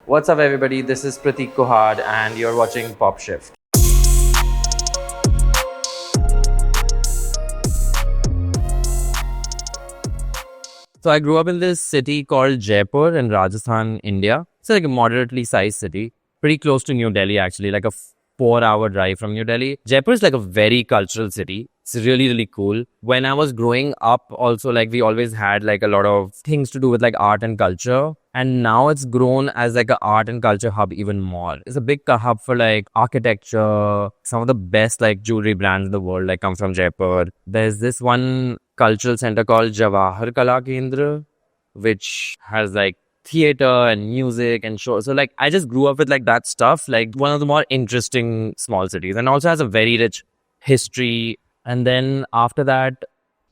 What's up, everybody? This is Prateek Kuhad, and you're watching PopShift. So I grew up in this city called Jaipur in Rajasthan, India. It's like a moderately sized city, pretty close to New Delhi, actually, like a 4 hour drive from New Delhi. Jaipur is like a very cultural city. It's really, really cool. When I was growing up, also, like, we always had like a lot of things to do with like art and culture. And now it's grown as like an art and culture hub even more. It's a big hub for like architecture. Some of the best like jewelry brands in the world like come from Jaipur. There's this one cultural center called Jawahar Kala Kendra, which has like theater and music and shows. So like I just grew up with like that stuff, like one of the more interesting small cities, and also has a very rich history. And then after that,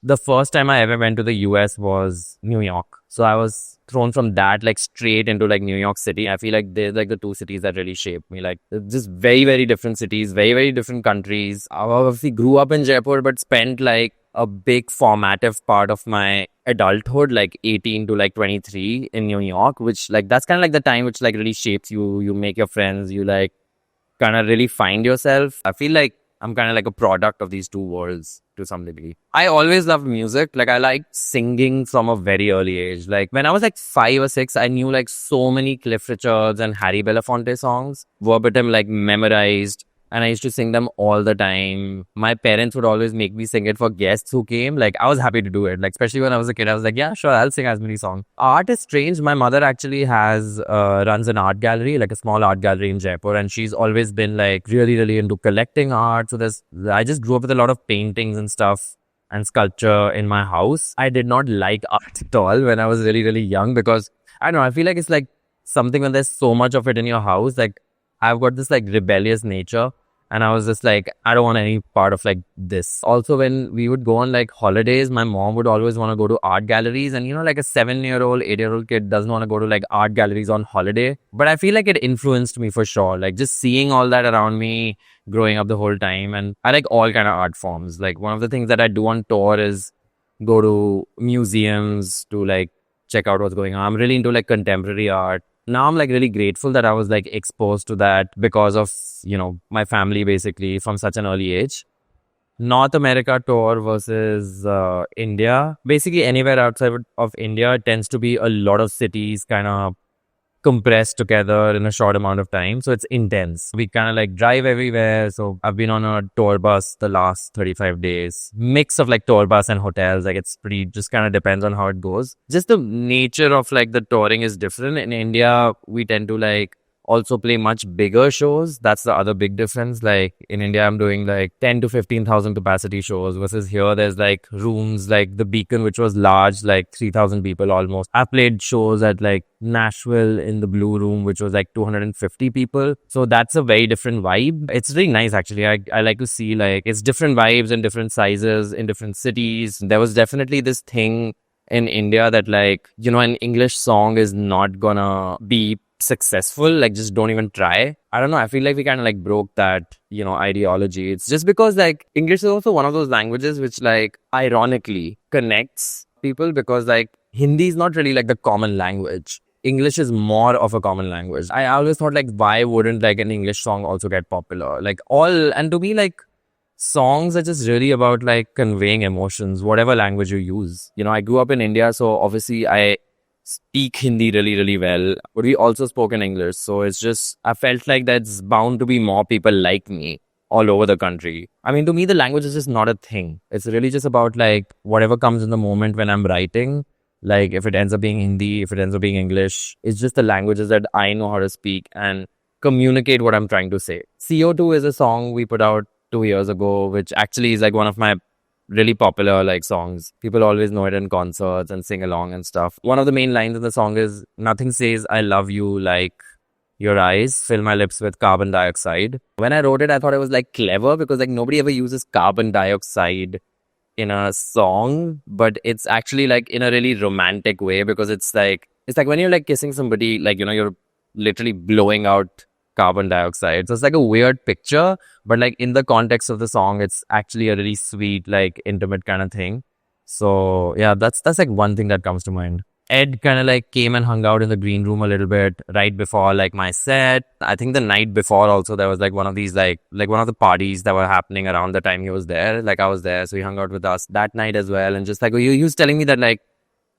the first time I ever went to the US was New York. So I was thrown from that like straight into like New York City. I feel like they're like the two cities that really shaped me. Like just very, very different cities, very, very different countries. I obviously grew up in Jaipur, but spent like a big formative part of my adulthood, like 18 to like 23 in New York, which like that's kind of like the time which like really shapes you. You make your friends, you like kind of really find yourself. I feel like I'm kind of like a product of these two worlds to some degree. I always loved music. Like I liked singing from a very early age. Like when I was like 5 or 6, I knew like so many Cliff Richards and Harry Belafonte songs, verbatim, like memorized. And I used to sing them all the time. My parents would always make me sing it for guests who came. Like, I was happy to do it. Like, especially when I was a kid, I was like, yeah, sure, I'll sing as many songs. Art is strange. My mother actually runs an art gallery, like a small art gallery in Jaipur. And she's always been like really, really into collecting art. So I just grew up with a lot of paintings and stuff and sculpture in my house. I did not like art at all when I was really, really young because I don't know, I feel like it's like something when there's so much of it in your house. Like, I've got this like rebellious nature. And I was just like, I don't want any part of like this. Also, when we would go on like holidays, my mom would always want to go to art galleries. And you know, like a 7-year-old, 8-year-old kid doesn't want to go to like art galleries on holiday. But I feel like it influenced me for sure. Like just seeing all that around me growing up the whole time. And I like all kind of art forms. Like one of the things that I do on tour is go to museums to like check out what's going on. I'm really into like contemporary art. Now I'm like really grateful that I was like exposed to that because of, you know, my family basically from such an early age. North America tour versus India. Basically anywhere outside of India tends to be a lot of cities kind of compressed together in a short amount of time. So it's intense. We kind of like drive everywhere. So I've been on a tour bus the last 35 days. Mix of like tour bus and hotels. Like it's pretty, just kind of depends on how it goes. Just the nature of like the touring is different. In India, we tend to like also play much bigger shows. That's the other big difference. Like in India, I'm doing like 10 to 15,000 capacity shows versus here there's like rooms like the Beacon, which was large, like 3,000 people almost. I played shows at like Nashville in the Blue Room, which was like 250 people. So that's a very different vibe. It's really nice actually. I like to see like it's different vibes and different sizes in different cities. There was definitely this thing in India that like, you know, an English song is not gonna be successful, like just don't even try. I don't know, I feel like we kind of like broke that, you know, ideology. It's just because like English is also one of those languages which like ironically connects people because like Hindi is not really like the common language. English is more of a common language. I always thought like why wouldn't like an English song also get popular? Like and to me like songs are just really about like conveying emotions, whatever language you use. You know, I grew up in India, so obviously I speak Hindi really, really well, but we also spoke in English. So it's just, I felt like that's bound to be more people like me all over the country. I mean, to me, the language is just not a thing. It's really just about like whatever comes in the moment when I'm writing. Like if it ends up being Hindi, if it ends up being English, it's just the languages that I know how to speak and communicate what I'm trying to say. CO2 is a song we put out 2 years ago, which actually is like one of my really popular like songs. People always know it in concerts and sing along and stuff. One of the main lines in the song is, nothing says I love you like your eyes fill my lips with carbon dioxide. When I wrote it, I thought it was like clever because like nobody ever uses carbon dioxide in a song, but it's actually like in a really romantic way because it's like when you're like kissing somebody, like, you know, you're literally blowing out carbon dioxide. So it's like a weird picture, but like in the context of the song, it's actually a really sweet, like intimate kind of thing. So yeah, that's like one thing that comes to mind. Ed kind of like came and hung out in the green room a little bit right before like my set. I think the night before also there was like one of these like one of the parties that were happening around the time he was there. Like I was there, so he hung out with us that night as well. And just like he was telling me that like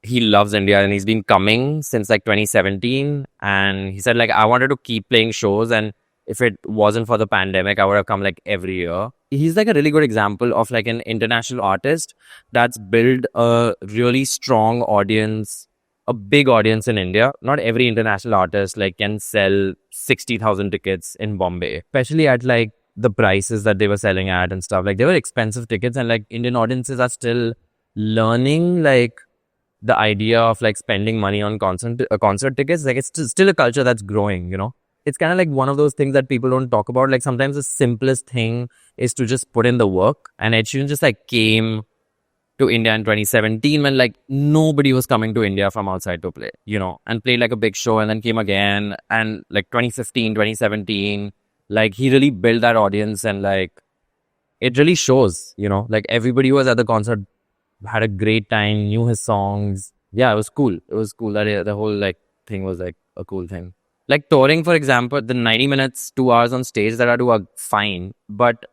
he loves India and he's been coming since like 2017. And he said like I wanted to keep playing shows, and if it wasn't for the pandemic, I would have come like every year. He's like a really good example of like an international artist that's built a really strong audience, a big audience in India. Not every international artist like can sell 60,000 tickets in Bombay, especially at like the prices that they were selling at and stuff. Like they were expensive tickets, and like Indian audiences are still learning like the idea of like spending money on concert tickets. Like it's still a culture that's growing, you know. It's kind of like one of those things that people don't talk about. Like sometimes the simplest thing is to just put in the work. And Ed Sheeran just like came to India in 2017 when like nobody was coming to India from outside to play, you know, and played like a big show, and then came again. And like 2015, 2017, like he really built that audience, and like it really shows, you know, like everybody who was at the concert had a great time, knew his songs. Yeah, it was cool. It was cool. That the whole like thing was like a cool thing. Like touring, for example, the 90 minutes, 2 hours on stage that I do are fine. But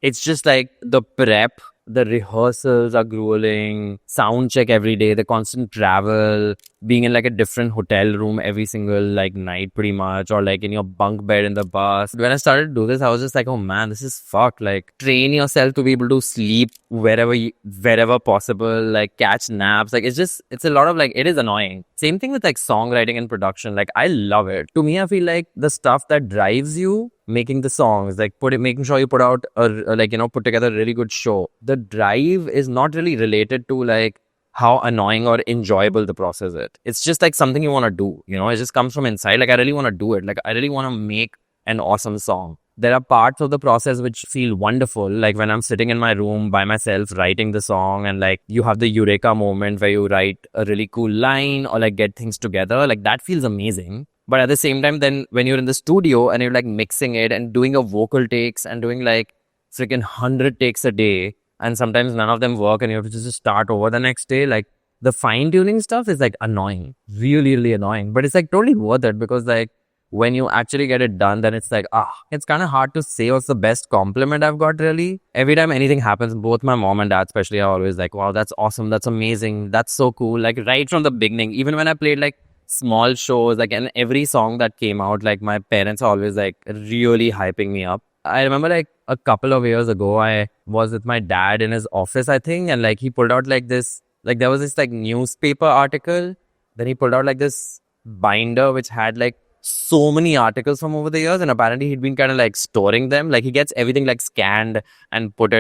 it's just like the prep, the rehearsals are grueling, sound check every day, the constant travel, being in like a different hotel room every single like night pretty much, or like in your bunk bed in the bus. When I started to do this, I was just like, oh man, this is fucked. Like train yourself to be able to sleep wherever possible, like catch naps. Like it's a lot of like, it is annoying. Same thing with like songwriting and production. Like I love it. To me, I feel like the stuff that drives you making the songs, like making sure you put out put together a really good show. The drive is not really related to like how annoying or enjoyable the process is. It's just like something you want to do, you know, it just comes from inside. Like I really want to do it. Like I really want to make an awesome song. There are parts of the process which feel wonderful, like when I'm sitting in my room by myself writing the song, and like you have the eureka moment where you write a really cool line or like get things together. Like that feels amazing. But at the same time, then when you're in the studio and you're like mixing it and doing a vocal takes and doing like freaking 100 takes a day, and sometimes none of them work and you have to just start over the next day, like the fine tuning stuff is like annoying, really, really annoying. But it's like totally worth it, because like when you actually get it done, then it's like, it's kind of hard to say what's the best compliment I've got really. Every time anything happens, both my mom and dad especially are always like, wow, that's awesome, that's amazing, that's so cool. Like right from the beginning, even when I played like small shows, like, and every song that came out, like my parents are always like really hyping me up. I remember like a couple of years ago, I was with my dad in his office, I think, and like he pulled out like this, like there was this like newspaper article. Then he pulled out like this binder which had like so many articles from over the years, and apparently he'd been kind of like storing them. Like he gets everything like scanned and put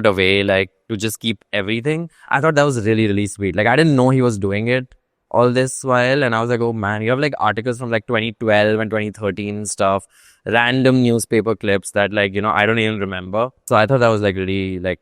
away, like to just keep everything. I thought that was really, really sweet. Like I didn't know he was doing it all this while, and I was like, oh man, you have like articles from like 2012 and 2013 and stuff, random newspaper clips that like, you know, I don't even remember. So I thought that was like really like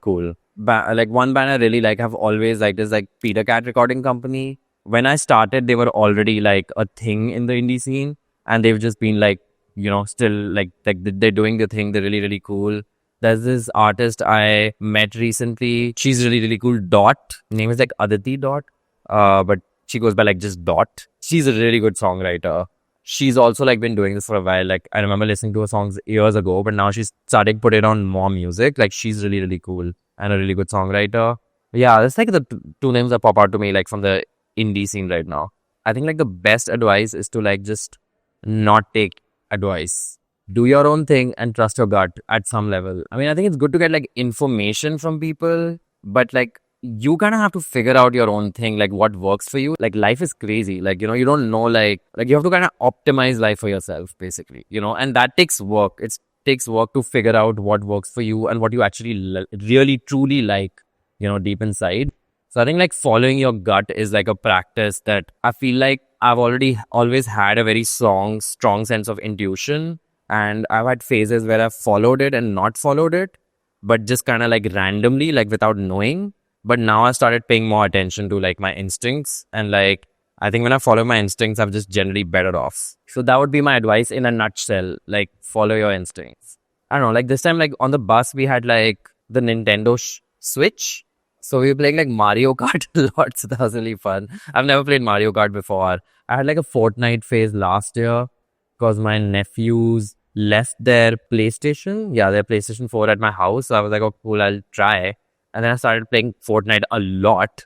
cool. Like one band I really like, have always liked, is like Peter Cat Recording Company. When I started, they were already like a thing in the indie scene, and they've just been like, you know, still like they're doing the thing. They're really, really cool. There's this artist I met recently. She's really, really cool. Dot. Her name is like Aditi Dot. But she goes by like just Dot. She's a really good songwriter. She's also like been doing this for a while. Like I remember listening to her songs years ago, but now she's starting to put it on more music. Like she's really, really cool and a really good songwriter. Yeah, that's like the two names that pop out to me like from the indie scene right now. I think like the best advice is to like just not take advice. Do your own thing and trust your gut at some level. I mean, I think it's good to get like information from people, but like you kind of have to figure out your own thing, like what works for you. Like life is crazy. Like, you know, you don't know, like you have to kind of optimize life for yourself, basically, you know, and that takes work. It takes work to figure out what works for you and what you actually really, truly like, you know, deep inside. So I think like following your gut is like a practice that I feel like I've always had a very strong sense of intuition. And I've had phases where I've followed it and not followed it, but just kind of like randomly, like without knowing. But now I started paying more attention to like my instincts, and like I think when I follow my instincts, I'm just generally better off. So that would be my advice in a nutshell, like follow your instincts. I don't know, like this time, like on the bus, we had like the Nintendo Switch. So we were playing like Mario Kart a lot. So that was really fun. I've never played Mario Kart before. I had like a Fortnite phase last year because my nephews left their PlayStation. Yeah, their PlayStation 4 at my house. So I was like, oh, cool, I'll try. And then I started playing Fortnite a lot.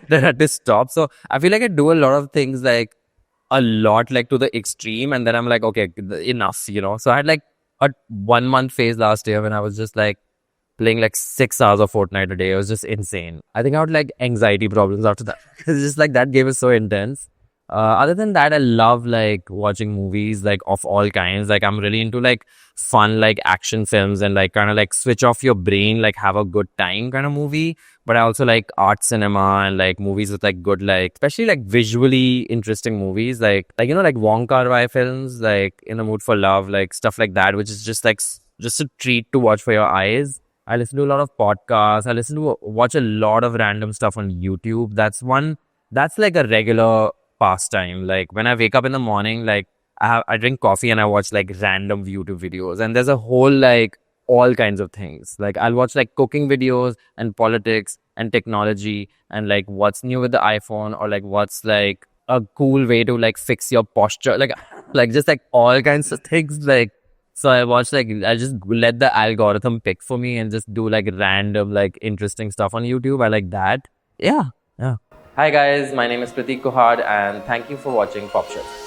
Then I had to stop. So I feel like I do a lot of things like a lot, like to the extreme. And then I'm like, okay, enough, you know? So I had like a 1 month phase last year when I was just like, playing like 6 hours of Fortnite a day. It was just insane. I think I had like anxiety problems after that. It's just like that game is so intense. Other than that, I love like watching movies like of all kinds. Like I'm really into like fun like action films and like kind of like switch off your brain, like have a good time kind of movie. But I also like art cinema and like movies with like good like especially like visually interesting movies like you know like Wong Kar-wai films like In the Mood for Love like stuff like that, which is just like just a treat to watch for your eyes. I listen to a lot of podcasts. I watch a lot of random stuff on YouTube. That's like a regular pastime. Like when I wake up in the morning, like I drink coffee and I watch like random YouTube videos. And there's a whole like all kinds of things. Like I'll watch like cooking videos and politics and technology and like what's new with the iPhone or like what's like a cool way to like fix your posture. Like just like all kinds of things. Like so I watch like I just let the algorithm pick for me and just do like random like interesting stuff on YouTube. I like that. Yeah. Yeah. Hi guys, my name is Prateek Kuhad and thank you for watching PopShift.